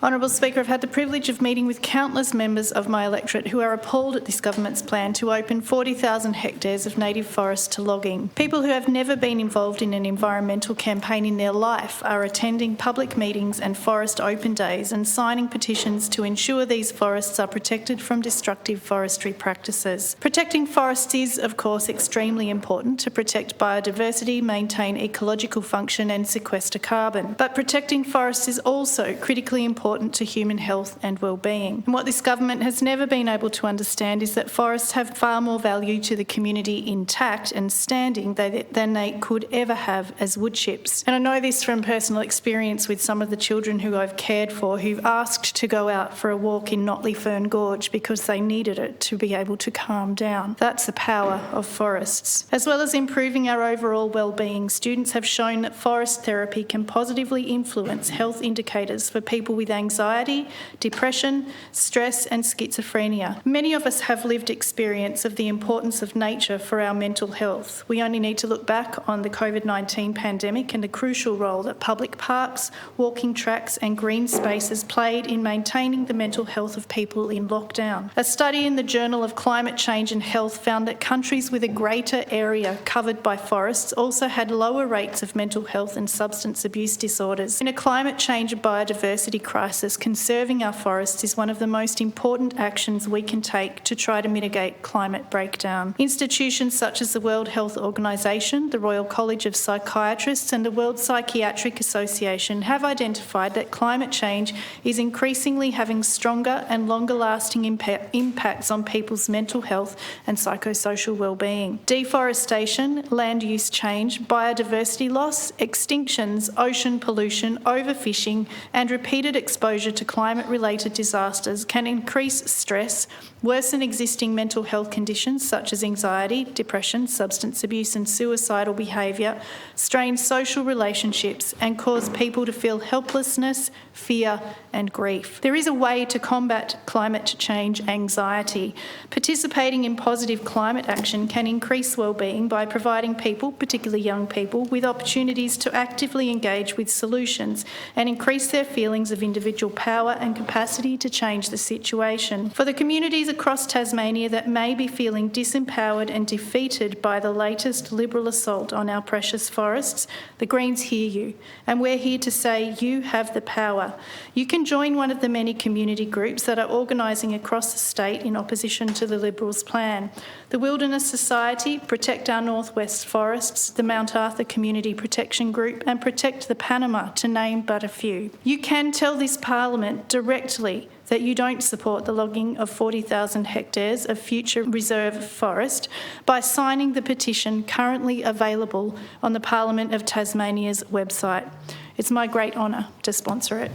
Honourable Speaker, I've had the privilege of meeting with countless members of my electorate who are appalled at this government's plan to open 40,000 hectares of native forest to logging. People who have never been involved in an environmental campaign in their life are attending public meetings and forest open days and signing petitions to ensure these forests are protected from destructive forestry practices. Protecting forests is, of course, extremely important to protect biodiversity, maintain ecological function and sequester carbon. But protecting forests is also critically important to human health and well-being. And what this government has never been able to understand is that forests have far more value to the community intact and standing than they could ever have as wood chips. And I know this from personal experience with some of the children who I've cared for who've asked to go out for a walk in Notley Fern Gorge because they needed it to be able to calm down. That's the power of forests. As well as improving our overall well-being, students have shown that forest therapy can positively influence health indicators for people with anxiety, depression, stress and schizophrenia. Many of us have lived experience of the importance of nature for our mental health. We only need to look back on the COVID-19 pandemic and the crucial role that public parks, walking tracks and green spaces played in maintaining the mental health of people in lockdown. A study in the Journal of Climate Change and Health found that countries with a greater area covered by forests also had lower rates of mental health and substance abuse disorders. In a climate change and biodiversity crisis, conserving our forests is one of the most important actions we can take to try to mitigate climate breakdown. Institutions such as the World Health Organisation, the Royal College of Psychiatrists and the World Psychiatric Association have identified that climate change is increasingly having stronger and longer-lasting impacts on people's mental health and psychosocial well-being. Deforestation, land use change, biodiversity loss, extinctions, ocean pollution, overfishing and repeated exposure to climate-related disasters can increase stress, worsen existing mental health conditions such as anxiety, depression, substance abuse and suicidal behaviour, strain social relationships and cause people to feel helplessness, fear and grief. There is a way to combat climate change anxiety. Participating in positive climate action can increase well-being by providing people, particularly young people, with opportunities to actively engage with solutions and increase their feelings of individual power and capacity to change the situation. For the communities across Tasmania that may be feeling disempowered and defeated by the latest Liberal assault on our precious forests, the Greens hear you, and we're here to say you have the power. You can join one of the many community groups that are organising across the state in opposition to the Liberals' plan. The Wilderness Society, Protect Our Northwest Forests, the Mount Arthur Community Protection Group and Protect the Panama, to name but a few. You can tell this Parliament directly that you don't support the logging of 40,000 hectares of future reserve forest by signing the petition currently available on the Parliament of Tasmania's website. It's my great honour to sponsor it.